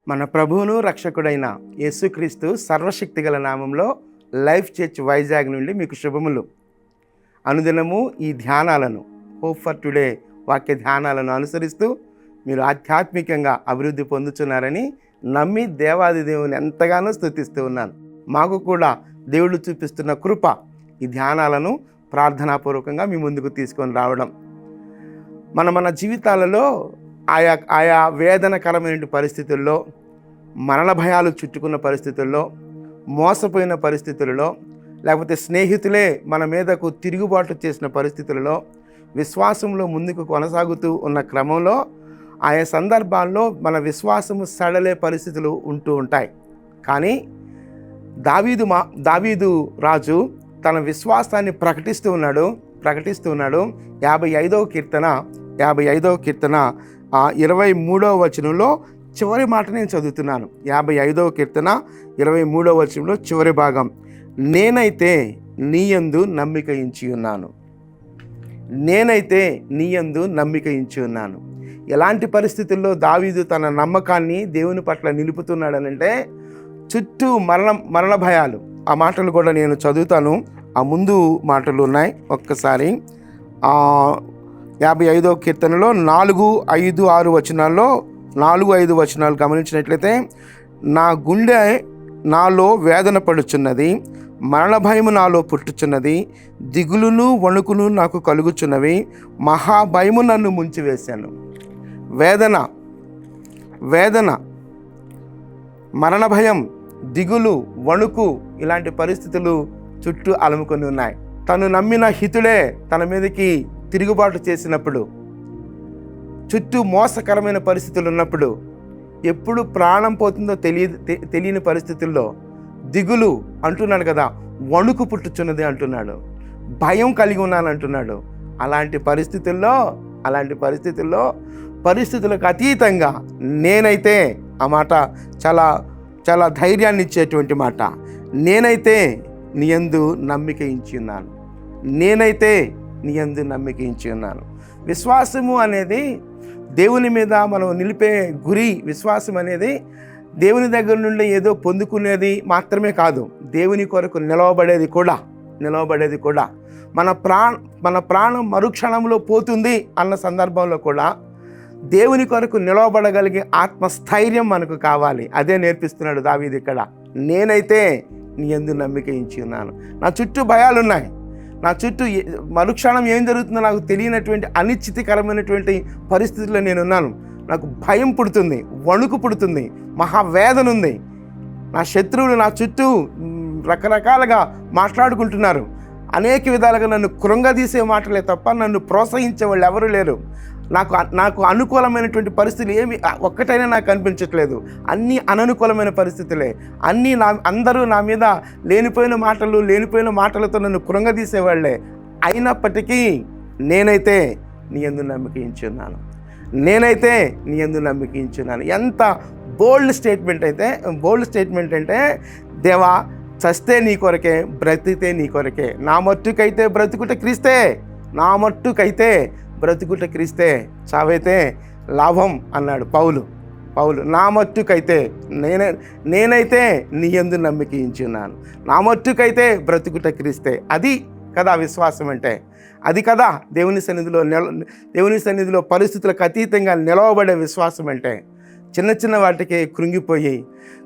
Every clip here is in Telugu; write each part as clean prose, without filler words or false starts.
మన ప్రభువును రక్షకుడైన యేసుక్రీస్తు సర్వశక్తిగల నామంలో లైఫ్ చర్చ్ వైజాగ్ నుండి మీకు శుభములు. అనుదినము ఈ ధ్యానాలను హోప్ ఫర్ టుడే వాక్య ధ్యానాలను అనుసరిస్తూ మీరు ఆధ్యాత్మికంగా అభివృద్ధి పొందుతున్నారని నమ్మి దేవాది దేవుని ఎంతగానో స్తుతిస్తూ ఉన్నాను. మాకు కూడా దేవుడు చూపిస్తున్న కృప ఈ ధ్యానాలను ప్రార్థనాపూర్వకంగా మీ ముందుకు తీసుకొని రావడం. మన జీవితాలలో ఆయా వేదనకరమైన పరిస్థితుల్లో, మరణ భయాలు చుట్టుకున్న పరిస్థితుల్లో, మోసపోయిన పరిస్థితులలో, లేకపోతే స్నేహితులే మన మీదకు తిరుగుబాటు చేసిన పరిస్థితులలో, విశ్వాసంలో ముందుకు కొనసాగుతూ ఉన్న క్రమంలో ఆయా సందర్భాల్లో మన విశ్వాసము సడలే పరిస్థితులు ఉంటూ ఉంటాయి. కానీ దావీదు రాజు తన విశ్వాసాన్ని ప్రకటిస్తూ ఉన్నాడు. 55వ కీర్తన 23వ వచనంలో చివరి మాట నేను చదువుతున్నాను. 55వ కీర్తన 23వ వచనంలో చివరి భాగం, నేనైతే నీయందు నమ్మిక ఉంచి ఉన్నాను. నేనైతే నీయందు నమ్మిక ఉంచి ఉన్నాను. ఎలాంటి పరిస్థితుల్లో దావీదు తన నమ్మకాన్ని దేవుని పట్ల నిలుపుతున్నాడనంటే, చుట్టూ మరణ భయాలు. ఆ మాటలు కూడా నేను చదువుతాను. ఆ ముందు మాటలు ఉన్నాయి. ఒక్కసారి 55వ కీర్తనలో 4, 5, 6 వచనాల్లో 4, 5 వచనాలు గమనించినట్లయితే, నా గుండె నాలో వేదన పడుచున్నది, మరణ భయము నాలో పుట్టుచున్నది, దిగులును వణుకును నాకు కలుగుచున్నవి, మహాభయము నన్ను ముంచివేశాను. వేదన, మరణ భయం, దిగులు, వణుకు, ఇలాంటి పరిస్థితులు చుట్టూ అలుముకొని ఉన్నాయి. తను నమ్మిన హితుడే తన మీదకి తిరుగుబాటు చేసినప్పుడు, చుట్టూ మోసకరమైన పరిస్థితులు ఉన్నప్పుడు, ఎప్పుడు ప్రాణం పోతుందో తెలియని పరిస్థితుల్లో దిగులు అంటున్నాడు కదా, వణుకు పుట్టుచున్నది అంటున్నాడు, భయం కలిగి ఉన్నాను అంటున్నాడు. అలాంటి పరిస్థితులకు అతీతంగా నేనైతే, ఆ మాట చాలా చాలా ధైర్యాన్ని ఇచ్చేటువంటి మాట, నేనైతే నీయందు నమ్మిక ఉంచి ఉన్నాను. నేనైతే నీయందు నమ్మిక ఉంచి ఉన్నాను. విశ్వాసము అనేది దేవుని మీద మనం నిలిపే గురి. విశ్వాసం అనేది దేవుని దగ్గర నుండి ఏదో పొందుకునేది మాత్రమే కాదు, దేవుని కొరకు నిలవబడేది కూడా. మన ప్రాణం మరుక్షణంలో పోతుంది అన్న సందర్భంలో కూడా దేవుని కొరకు నిలవబడగలిగే ఆత్మస్థైర్యం మనకు కావాలి. అదే నేర్పిస్తున్నాడు దావీదు ఇక్కడ. నేనైతే నీయందు నమ్మిక ఉంచి ఉన్నాను. నా చుట్టూ భయాలున్నాయి, నా చుట్టూ మరుక్షణం ఏం జరుగుతుందో నాకు తెలియనటువంటి అనిశ్చితికరమైనటువంటి పరిస్థితుల్లో నేనున్నాను. నాకు భయం పుడుతుంది, వణుకు పుడుతుంది, మహావేదన ఉంది. నా శత్రువులు నా చుట్టూ రకరకాలుగా మాట్లాడుకుంటున్నారు. అనేక విధాలుగా నన్ను కృంగదీసే మాటలే తప్ప నన్ను ప్రోత్సహించే వాళ్ళు ఎవరూ లేరు. నాకు అనుకూలమైనటువంటి పరిస్థితులు ఏమి ఒక్కటైనా నాకు అనిపించట్లేదు. అన్నీ అననుకూలమైన పరిస్థితులే. అందరూ నా మీద లేనిపోయిన మాటలతో నన్ను కృంగదీసేవాళ్లే. అయినప్పటికీ నేనైతే నీయందు నమ్మిక ఉంచి ఉన్నాను. ఎంత బోల్డ్ స్టేట్మెంట్ అంటే, దేవా, చస్తే నీ కొరకే, బ్రతికితే నీ కొరకే, నా మట్టుకైతే బ్రతుకుట క్రీస్తే, చావైతే లాభం అన్నాడు పౌలు. నా మట్టుకైతే నేనైతే నీయందు నమ్మిక ఉంచి ఉన్నాను. నా మట్టుకైతే బ్రతుకుట క్రీస్తే. అది కదా విశ్వాసం అంటే. అది కదా దేవుని సన్నిధిలో పరిస్థితులకు అతీతంగా నిలవబడే విశ్వాసం అంటే. చిన్న వాటికి కృంగిపోయి,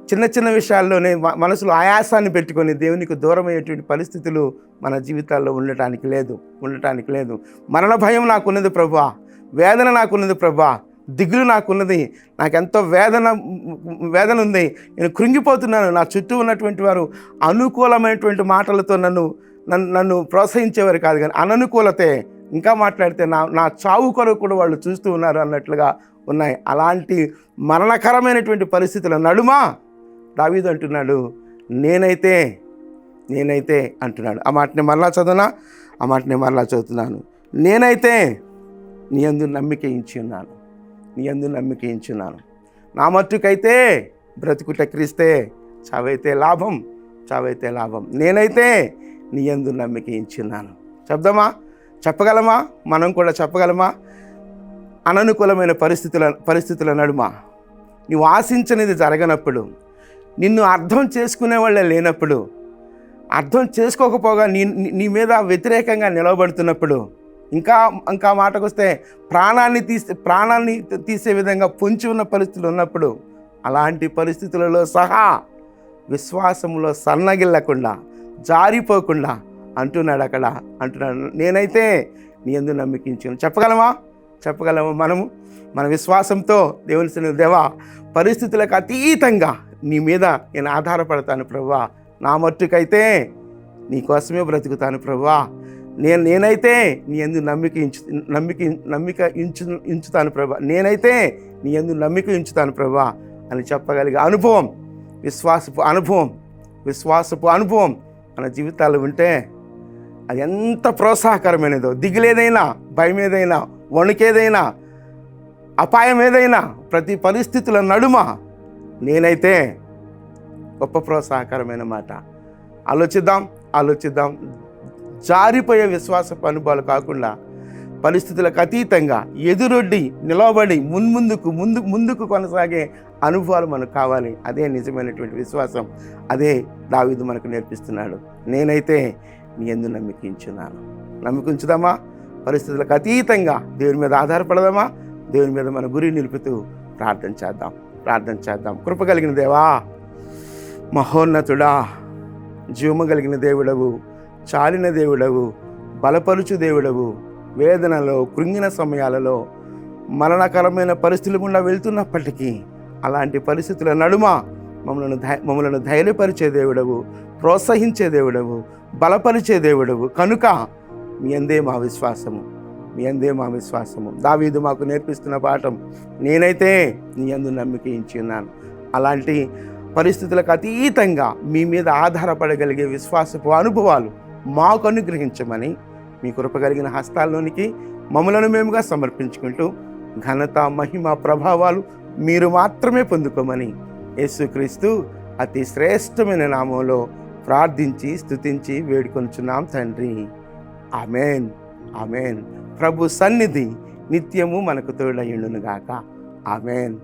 చిన్న విషయాల్లోనే మనసులో ఆయాసాన్ని పెట్టుకొని దేవునికి దూరం అయ్యేటువంటి పరిస్థితులు మన జీవితాల్లో ఉండటానికి లేదు. మరణ భయం నాకున్నది ప్రభువా, వేదన నాకున్నది ప్రభువా, దిగులు నాకున్నది, నాకెంతో వేదన ఉంది, నేను కృంగిపోతున్నాను. నా చుట్టూ ఉన్నటువంటి వారు అనుకూలమైనటువంటి మాటలతో నన్ను ప్రోత్సహించేవారు కాదు, కానీ అననుకూలతే, ఇంకా మాట్లాడితే నా చావు కొరకు కూడా వాళ్ళు చూస్తూ ఉన్నారు అన్నట్లుగా ఉన్నాయి. అలాంటి మరణకరమైనటువంటి పరిస్థితుల నడుమా దావీదు అంటున్నాడు, నేనైతే అంటున్నాడు. ఆ మాటని మరలా చదువుతున్నాను. నేనైతే నీయందు నమ్మిక ఉంచి ఉన్నాను. నా మట్టుకైతే బ్రతుకుట క్రీస్తే, చావైతే లాభం. నేనైతే నీయందు నమ్మిక ఉంచి ఉన్నాను. చెప్పగలమా? మనం కూడా చెప్పగలమా? అననుకూలమైన పరిస్థితుల నడుమ నువ్వు ఆశించనిది జరగనప్పుడు, నిన్ను అర్థం చేసుకునే వాళ్ళే లేనప్పుడు, అర్థం చేసుకోకపోగా నీ మీద వ్యతిరేకంగా నిలవబడుతున్నప్పుడు, ఇంకా మాటకొస్తే ప్రాణాన్ని తీసే విధంగా పొంచి ఉన్న పరిస్థితులు ఉన్నప్పుడు, అలాంటి పరిస్థితులలో సహా విశ్వాసంలో సన్నగిల్లకుండా, జారిపోకుండా అంటున్నాడు, నేనైతే నీ యందు నమ్మికించాను. చెప్పగలమా మనము మన విశ్వాసంతో దేవుని సన్నిధిలో, దేవా పరిస్థితులకు అతీతంగా నీ మీద నేను ఆధారపడతాను ప్రభువా, నా మట్టుకైతే నీ కోసమే బ్రతుకుతాను ప్రభువా, నేనైతే నీ యందు నమ్మిక ఉంచుతాను ప్రభువా, నేనైతే నీ యందు నమ్మిక ఉంచుతాను ప్రభువా అని చెప్పగలిగే అనుభవం, విశ్వాసపు అనుభవం మన జీవితాలు ఉంటే అది ఎంత ప్రోత్సాహకరమైనదో. దిగులేదైనా, భయం ఏదైనా, వణుకేదైనా, అపాయం ఏదైనా, ప్రతి పరిస్థితుల నడుమ నేనైతే గొప్ప ప్రోత్సాహకరమైన మాట. ఆలోచిద్దాం. జారిపోయే విశ్వాసపు అనుభవాలు కాకుండా పరిస్థితులకు అతీతంగా ఎదురొడ్డి నిలవబడి ముందుకు కొనసాగే అనుభవాలు మనకు కావాలి. అదే నిజమైనటువంటి విశ్వాసం. అదే దావీదు మనకు నేర్పిస్తున్నాడు. నేనైతే నీ యందు నమ్మికుంచుదామా? పరిస్థితులకు అతీతంగా దేవుని మీద ఆధారపడదామా? దేవుని మీద మన గురి నిలుపుతూ ప్రార్థన చేద్దాం. కృప కలిగిన దేవా, మహోన్నతుడా, జీవము కలిగిన దేవుడవు, చాలిన దేవుడవు, బలపరుచు దేవుడవు, వేదనలో కృంగిన సమయాలలో మరణకరమైన పరిస్థితుల గుండా వెళ్తున్నప్పటికీ అలాంటి పరిస్థితుల నడుమ మమ్మలను ధైర్యపరిచే దేవుడవు, ప్రోత్సహించే దేవుడవు, బలపరిచే దేవుడవు కనుక మీ అందే మా విశ్వాసము. దావీదు మాకు నేర్పిస్తున్న పాఠం, నేనైతే నీ యందు నమ్మిక ఉంచి ఉన్నాను. అలాంటి పరిస్థితులకు అతీతంగా మీ మీద ఆధారపడగలిగే విశ్వాసపు అనుభవాలు మాకు అనుగ్రహించమని మీ కృప కలిగిన హస్తాల్లోనికి మమ్మలను మేముగా సమర్పించుకుంటూ, ఘనత, మహిమ, ప్రభావాలు మీరు మాత్రమే పొందుకోమని యేసుక్రీస్తు అతి శ్రేష్టమైన నామంలో ప్రార్థించి స్తుతించి వేడుకొనుచున్నాం తండ్రి. ఆమెన్. ప్రభు సన్నిధి నిత్యము మనకు తోడయుండును గాక. ఆమెన్.